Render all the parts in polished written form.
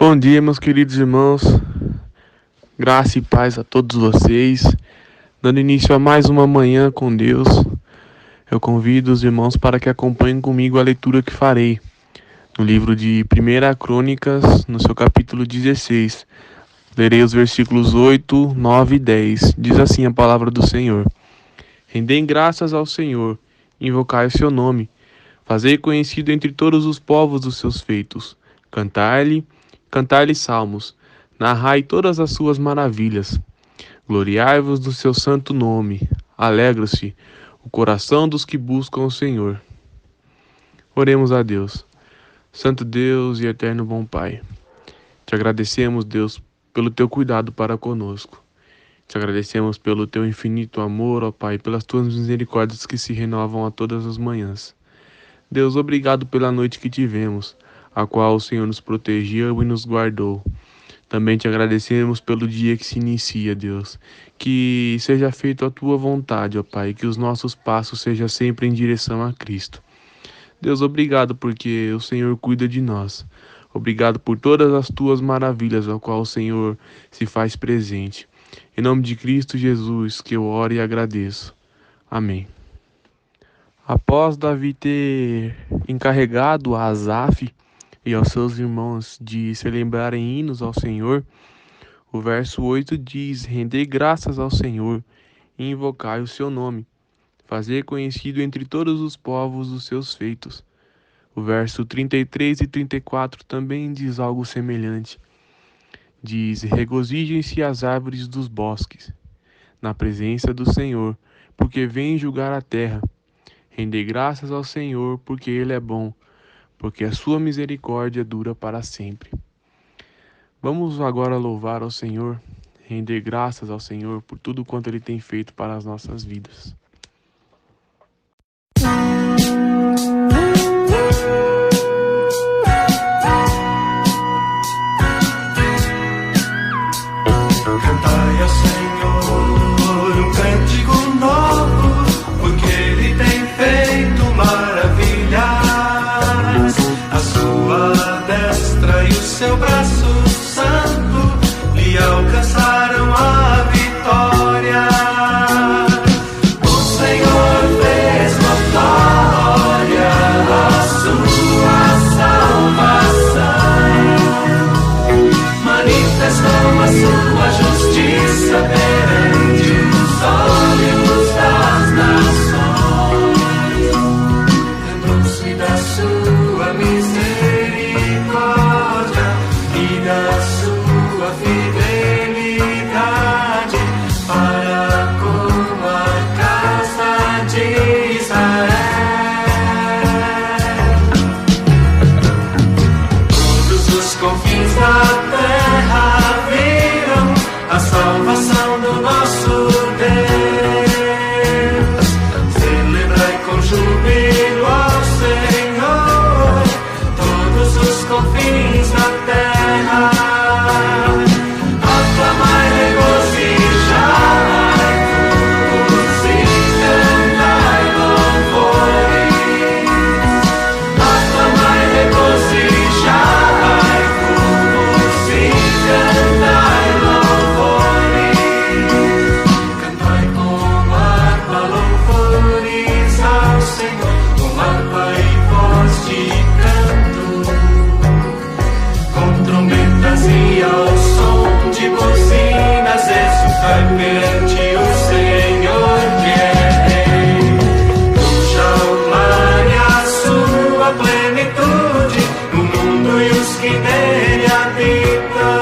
Bom dia, meus queridos irmãos. Graça e paz a todos vocês. Dando início a mais uma manhã com Deus, eu convido os irmãos para que acompanhem comigo a leitura que farei no livro de 1 Crônicas, no seu capítulo 16. Lerei os versículos 8, 9 e 10. Diz assim a palavra do Senhor: Rendei graças ao Senhor, invocai o seu nome, fazei conhecido entre todos os povos os seus feitos, cantai-lhe salmos, narrai todas as suas maravilhas. Gloriai-vos do seu santo nome, alegra-se o coração dos que buscam o Senhor. Oremos a Deus. Santo Deus e eterno bom Pai, te agradecemos, Deus, pelo teu cuidado para conosco. Te agradecemos pelo teu infinito amor, ó Pai, pelas tuas misericórdias que se renovam a todas as manhãs. Deus, obrigado pela noite que tivemos, a qual o Senhor nos protegeu e nos guardou. Também te agradecemos pelo dia que se inicia, Deus. Que seja feita a tua vontade, ó Pai, que os nossos passos sejam sempre em direção a Cristo. Deus, obrigado porque o Senhor cuida de nós. Obrigado por todas as tuas maravilhas, ao qual o Senhor se faz presente. Em nome de Cristo Jesus, que eu oro e agradeço. Amém. Após Davi ter encarregado a Asaf e aos seus irmãos de celebrarem hinos ao Senhor, o verso 8 diz: Rendei graças ao Senhor e invocai o seu nome, fazer conhecido entre todos os povos os seus feitos. O verso 33 e 34 também diz algo semelhante. Diz: Regozijem-se as árvores dos bosques, na presença do Senhor, porque vem julgar a terra. Rendei graças ao Senhor, porque Ele é bom, porque a sua misericórdia dura para sempre. Vamos agora louvar ao Senhor, render graças ao Senhor por tudo quanto Ele tem feito para as nossas vidas. Cantai ao Senhor um cântico novo, porque Ele tem feito maravilhas. A sua destra e o seu braço santo lhe alcançaram a vitória. O Senhor fez notória a sua salvação, manifestou a sua justiça perante os olhos das nações. Lembrou-se da sua misericórdia e da sua fidelidade para com a casa de Israel. Todos os confins da terra viram a salvação do nosso Deus. Celebrai com júbilo ao Senhor todos os confins da terra. Aclamai, regozijai-vos e cantai louvores. Aclamai, regozijai-vos e cantai louvores. Cantai com harpa louvores ao Senhor, com harpa e voz de canto, com trombetas e ao som de buzinas, exultai perante o Senhor que é Rei. Puxa o mar e a sua plenitude, o mundo e os que nele habitam.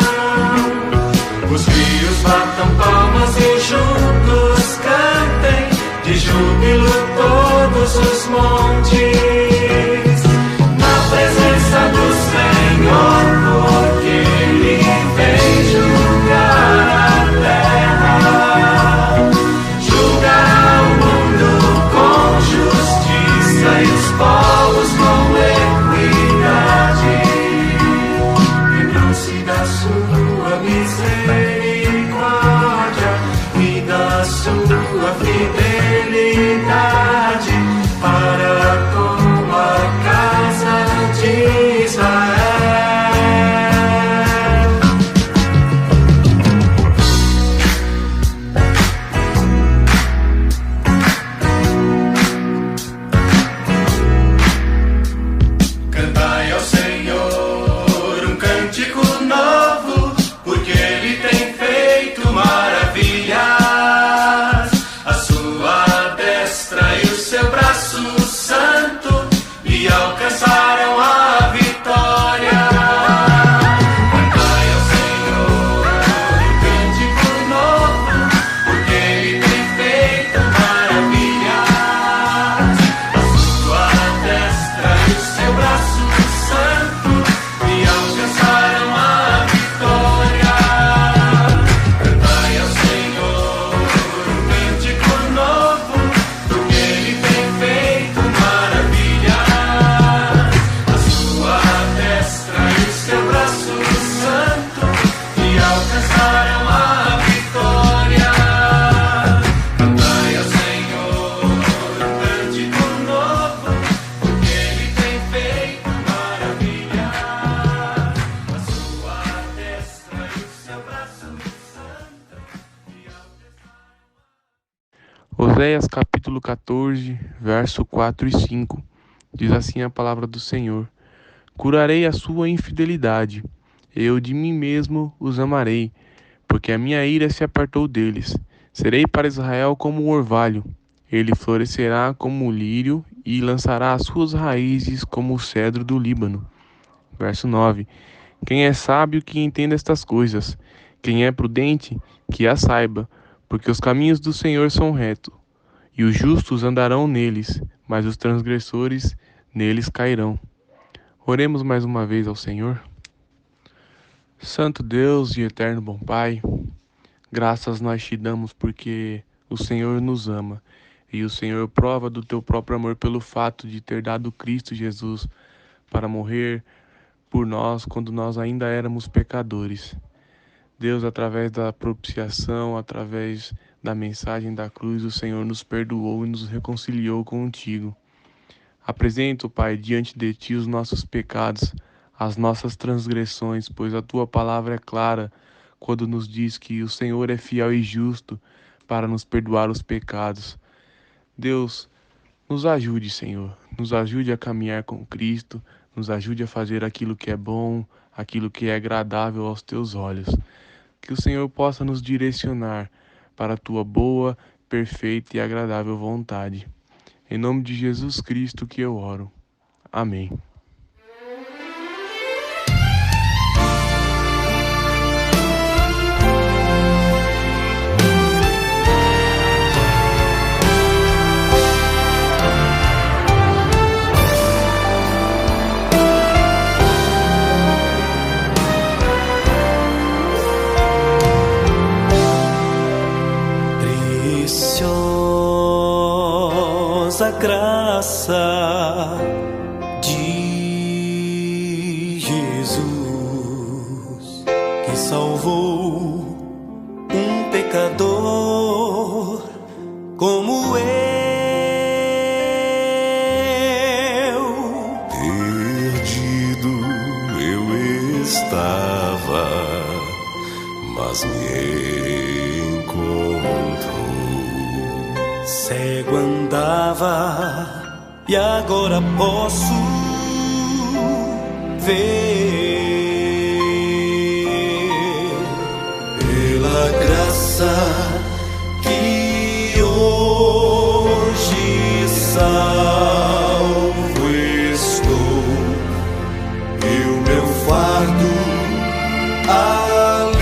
Os rios batam palmas e juntos cantem, de júbilo todos os montes, na presença do Senhor, porque Ele vem julgar a terra. Julgará o mundo com justiça e os povos com equidade. Lembrou-se da sua misericórdia e da sua fidelidade para com a casa de Israel. Oséias capítulo 14, verso 4 e 5. Diz assim a palavra do Senhor: Curarei a sua infidelidade, eu de mim mesmo os amarei, porque a minha ira se apartou deles. Serei para Israel como um orvalho, ele florescerá como o lírio e lançará as suas raízes como o cedro do Líbano. Verso 9. Quem é sábio que entenda estas coisas, quem é prudente que as saiba, porque os caminhos do Senhor são retos, e os justos andarão neles, mas os transgressores neles cairão. Oremos mais uma vez ao Senhor. Santo Deus e eterno bom Pai, graças nós te damos porque o Senhor nos ama e o Senhor prova do teu próprio amor pelo fato de ter dado Cristo Jesus para morrer por nós quando nós ainda éramos pecadores. Deus, através da propiciação, através da mensagem da cruz, o Senhor nos perdoou e nos reconciliou contigo. Apresento, Pai, diante de ti os nossos pecados, as nossas transgressões, pois a tua palavra é clara quando nos diz que o Senhor é fiel e justo para nos perdoar os pecados. Deus, nos ajude, Senhor, nos ajude a caminhar com Cristo, nos ajude a fazer aquilo que é bom, aquilo que é agradável aos teus olhos. Que o Senhor possa nos direcionar para a tua boa, perfeita e agradável vontade. Em nome de Jesus Cristo que eu oro. Amém. Preciosa graça de Jesus, que salvou um pecador como eu. Perdido eu estava, mas me encontrou. Cego andava e agora posso ver. Pela graça que hoje salvo estou, e o meu fardo aliviou.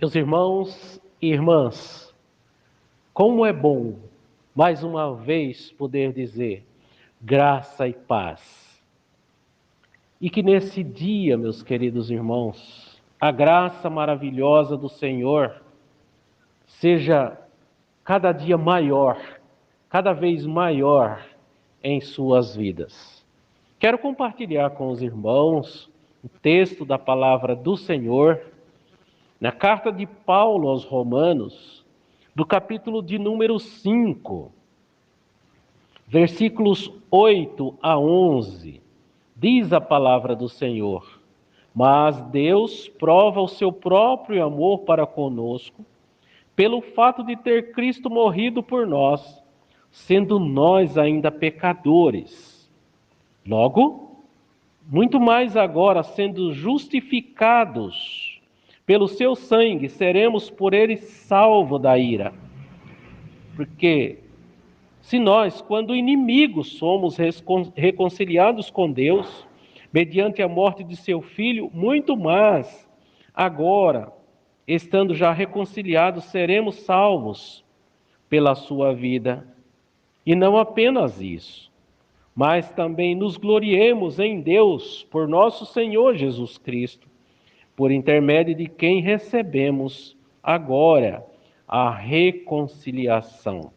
Meus irmãos e irmãs, como é bom, mais uma vez, poder dizer graça e paz. E que nesse dia, meus queridos irmãos, a graça maravilhosa do Senhor seja cada dia maior, cada vez maior em suas vidas. Quero compartilhar com os irmãos o texto da palavra do Senhor, na carta de Paulo aos Romanos, do capítulo de número 5, versículos 8 a 11, diz a palavra do Senhor: Mas Deus prova o seu próprio amor para conosco, pelo fato de ter Cristo morrido por nós, sendo nós ainda pecadores. Logo, muito mais agora, sendo justificados pelo seu sangue, seremos por ele salvos da ira. Porque se nós, quando inimigos, somos reconciliados com Deus, mediante a morte de seu Filho, muito mais agora, estando já reconciliados, seremos salvos pela sua vida. E não apenas isso, mas também nos gloriemos em Deus por nosso Senhor Jesus Cristo, por intermédio de quem recebemos agora a reconciliação.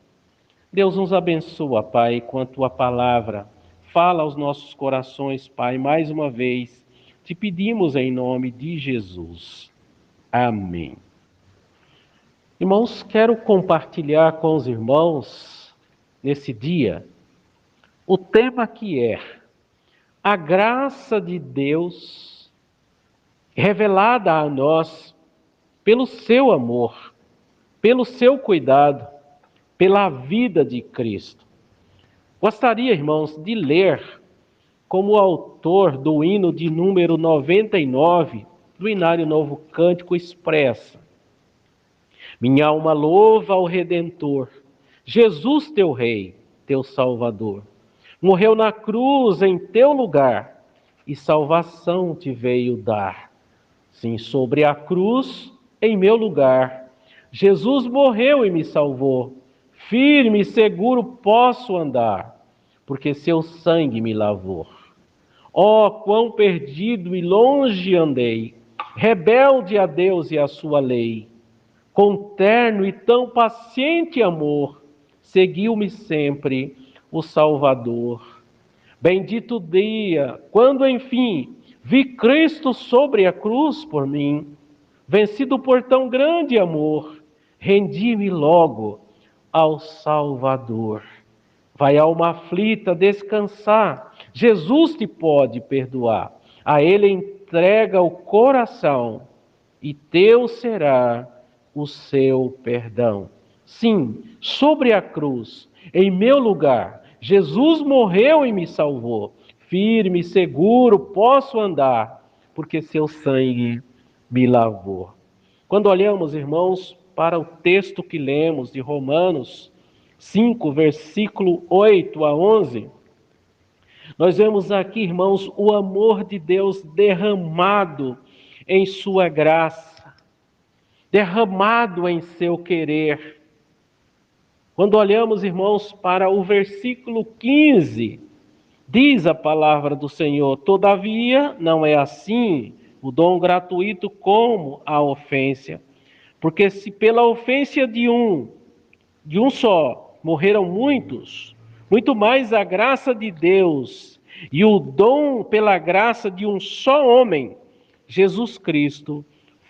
Deus nos abençoa, Pai, quanto a palavra fala aos nossos corações, Pai. Mais uma vez, te pedimos em nome de Jesus. Amém. Irmãos, quero compartilhar com os irmãos, nesse dia, o tema que é a graça de Deus revelada a nós pelo seu amor, pelo seu cuidado, pela vida de Cristo. Gostaria, irmãos, de ler como autor do hino de número 99 do Inário Novo Cântico expressa: Minha alma louva ao Redentor, Jesus teu Rei, teu Salvador. Morreu na cruz em teu lugar e salvação te veio dar. Sim, sobre a cruz, em meu lugar, Jesus morreu e me salvou. Firme e seguro posso andar, porque seu sangue me lavou. Oh, quão perdido e longe andei, rebelde a Deus e a sua lei. Com terno e tão paciente amor, seguiu-me sempre o Salvador. Bendito dia, quando enfim vi Cristo sobre a cruz por mim, vencido por tão grande amor, rendi-me logo ao Salvador. Vai, alma aflita, descansar, Jesus te pode perdoar. A Ele entrega o coração e teu será o seu perdão. Sim, sobre a cruz, em meu lugar, Jesus morreu e me salvou. Firme e seguro posso andar, porque seu sangue me lavou. Quando olhamos, irmãos, para o texto que lemos de Romanos 5, versículo 8 a 11, nós vemos aqui, irmãos, o amor de Deus derramado em sua graça, derramado em seu querer. Quando olhamos, irmãos, para o versículo 15, diz a palavra do Senhor: Todavia, não é assim o dom gratuito como a ofensa. Porque se pela ofensa de um só, morreram muitos, muito mais a graça de Deus e o dom pela graça de um só homem, Jesus Cristo,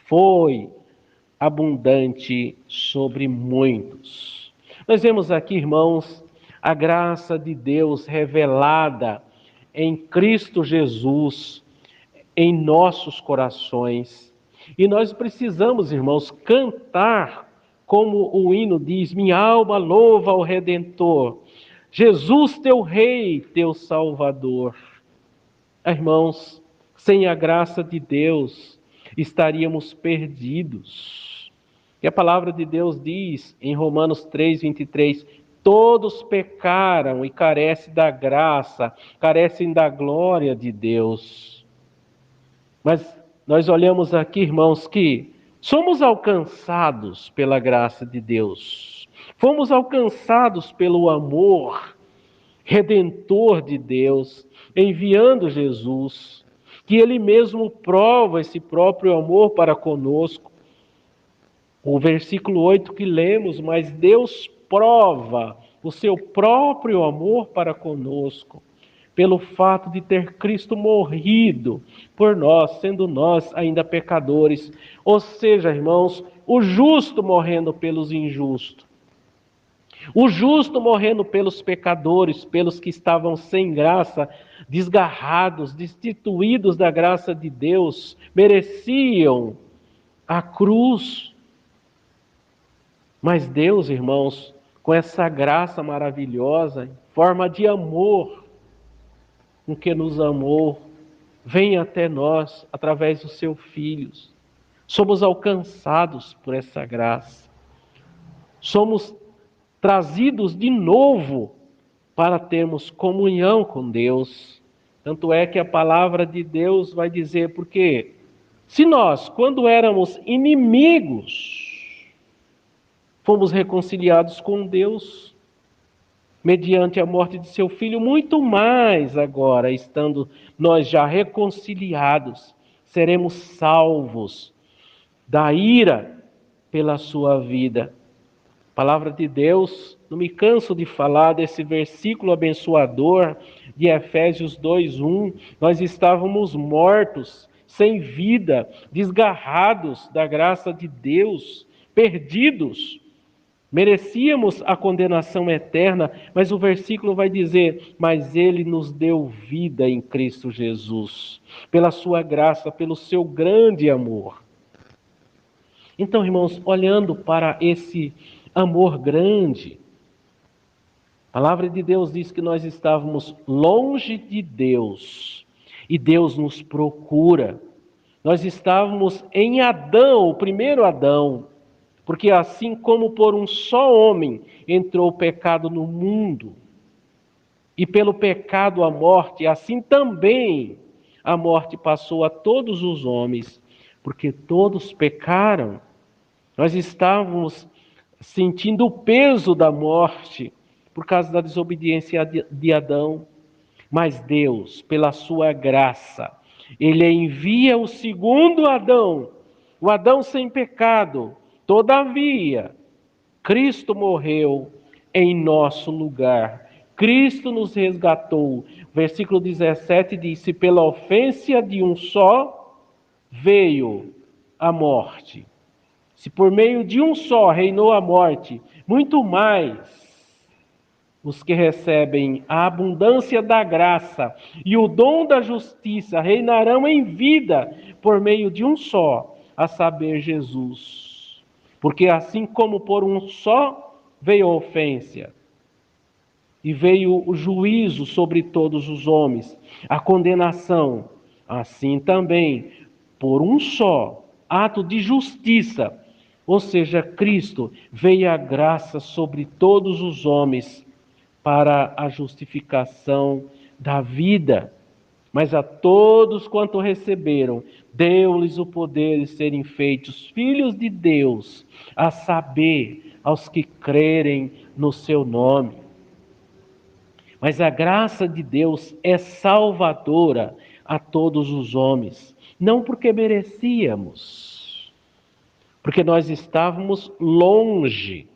foi abundante sobre muitos. Nós vemos aqui, irmãos, a graça de Deus revelada em Cristo Jesus, em nossos corações. E nós precisamos, irmãos, cantar como o hino diz: minha alma louva ao Redentor, Jesus teu Rei, teu Salvador. Irmãos, sem a graça de Deus, estaríamos perdidos. E a palavra de Deus diz em Romanos 3, 23, todos pecaram e carecem da graça, carecem da glória de Deus. Mas nós olhamos aqui, irmãos, que Somos alcançados pela graça de Deus. Fomos alcançados pelo amor redentor de Deus, enviando Jesus, que Ele mesmo prova esse próprio amor para conosco. O versículo 8 que lemos, mas Deus prova o seu próprio amor para conosco, pelo fato de ter Cristo morrido por nós, sendo nós ainda pecadores. Ou seja, irmãos, o justo morrendo pelos injustos. O justo morrendo pelos pecadores, pelos que estavam sem graça, desgarrados, destituídos da graça de Deus, mereciam a cruz. Mas Deus, irmãos, com essa graça maravilhosa, em forma de amor, com que nos amou, vem até nós através dos seus filhos. Somos alcançados por essa graça. Somos trazidos de novo para termos comunhão com Deus. Tanto é que a palavra de Deus vai dizer, porque se nós, quando éramos inimigos, fomos reconciliados com Deus, mediante a morte de seu Filho, muito mais agora, estando nós já reconciliados, seremos salvos da ira pela sua vida. A palavra de Deus, não me canso de falar desse versículo abençoador de Efésios 2:1. Nós estávamos mortos, sem vida, desgarrados da graça de Deus, perdidos. Merecíamos a condenação eterna, mas o versículo vai dizer, mas Ele nos deu vida em Cristo Jesus, pela sua graça, pelo seu grande amor. Então, irmãos, olhando para esse amor grande, a palavra de Deus diz que nós estávamos longe de Deus, e Deus nos procura. Nós estávamos em Adão, o primeiro Adão, porque assim como por um só homem entrou o pecado no mundo, e pelo pecado a morte, assim também a morte passou a todos os homens, porque todos pecaram. Nós estávamos sentindo o peso da morte por causa da desobediência de Adão, mas Deus, pela sua graça, Ele envia o segundo Adão, o Adão sem pecado. Todavia, Cristo morreu em nosso lugar. Cristo nos resgatou. Versículo 17 diz, se pela ofensa de um só veio a morte. Se por meio de um só reinou a morte, muito mais os que recebem a abundância da graça e o dom da justiça reinarão em vida por meio de um só, a saber, Jesus. Porque assim como por um só veio a ofensa, e veio o juízo sobre todos os homens, a condenação, assim também, por um só ato de justiça, ou seja, Cristo, veio a graça sobre todos os homens para a justificação da vida. Mas a todos quanto receberam, deu-lhes o poder de serem feitos filhos de Deus, a saber, aos que crerem no seu nome. Mas a graça de Deus é salvadora a todos os homens, não porque merecíamos, porque nós estávamos longe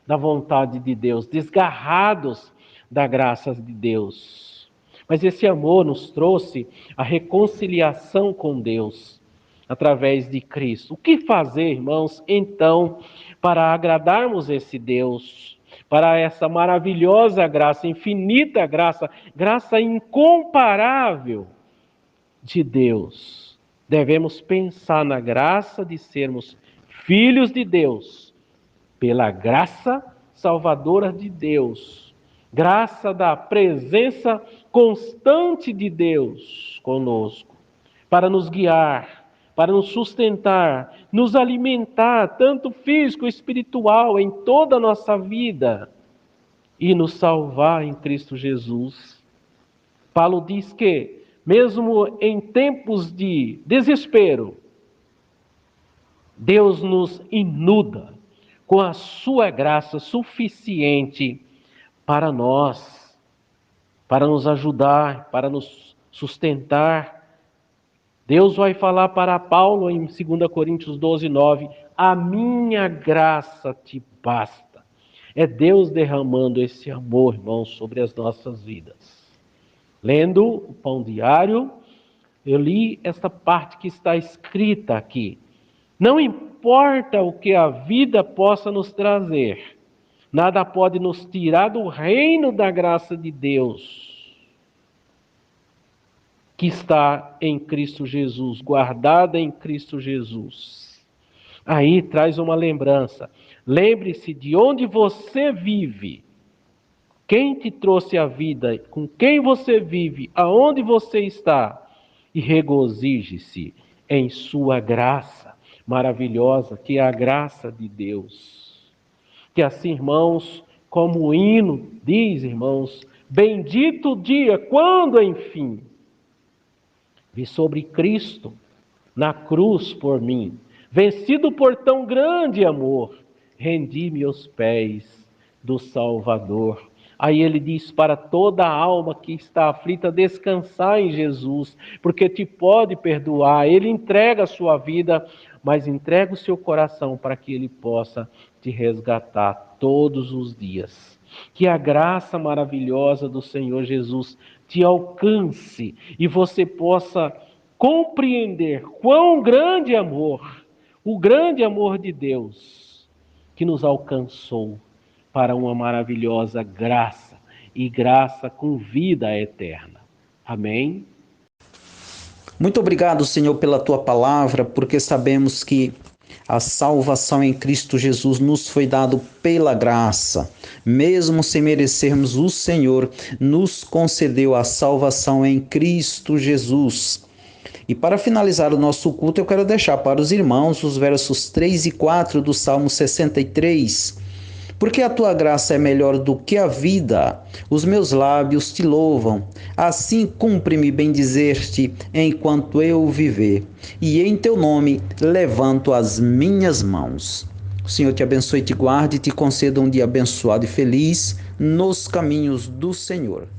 da vontade de Deus, desgarrados da graça de Deus. Mas esse amor nos trouxe a reconciliação com Deus através de Cristo. O que fazer, irmãos, então, para agradarmos esse Deus, para essa maravilhosa graça, infinita graça, graça incomparável de Deus? Devemos pensar na graça de sermos filhos de Deus, pela graça salvadora de Deus, graça da presença constante de Deus conosco, para nos guiar, para nos sustentar, nos alimentar, tanto físico e espiritual, em toda a nossa vida, e nos salvar em Cristo Jesus. Paulo diz que, mesmo em tempos de desespero, Deus nos inunda com a sua graça suficiente para nós, para nos ajudar, para nos sustentar. Deus vai falar para Paulo em 2 Coríntios 12:9, a minha graça te basta. É Deus derramando esse amor, irmãos, sobre as nossas vidas. Lendo o Pão Diário, eu li esta parte que está escrita aqui. Não importa o que a vida possa nos trazer, nada pode nos tirar do reino da graça de Deus, que está em Cristo Jesus, guardada em Cristo Jesus. Aí traz uma lembrança. Lembre-se de onde você vive, quem te trouxe a vida, com quem você vive, aonde você está, e regozije-se em sua graça maravilhosa, que é a graça de Deus. Que assim, irmãos, como o hino diz, irmãos, bendito o dia, quando enfim vi sobre Cristo na cruz por mim, vencido por tão grande amor, rendi-me aos pés do Salvador. Aí ele diz para toda a alma que está aflita, descansar em Jesus, porque te pode perdoar. Ele entrega a sua vida, mas entrega o seu coração para que ele possa te resgatar todos os dias. Que a graça maravilhosa do Senhor Jesus te alcance e você possa compreender quão grande amor, o grande amor de Deus que nos alcançou para uma maravilhosa graça, e graça com vida eterna. Amém? Muito obrigado, Senhor, pela Tua palavra, porque sabemos que a salvação em Cristo Jesus nos foi dado pela graça. Mesmo sem merecermos, o Senhor nos concedeu a salvação em Cristo Jesus. E para finalizar o nosso culto, eu quero deixar para os irmãos os versos 3 e 4 do Salmo 63. Porque a tua graça é melhor do que a vida, os meus lábios te louvam. Assim cumpre-me bendizer-te enquanto eu viver, e em teu nome levanto as minhas mãos. O Senhor te abençoe, te guarde e te conceda um dia abençoado e feliz nos caminhos do Senhor.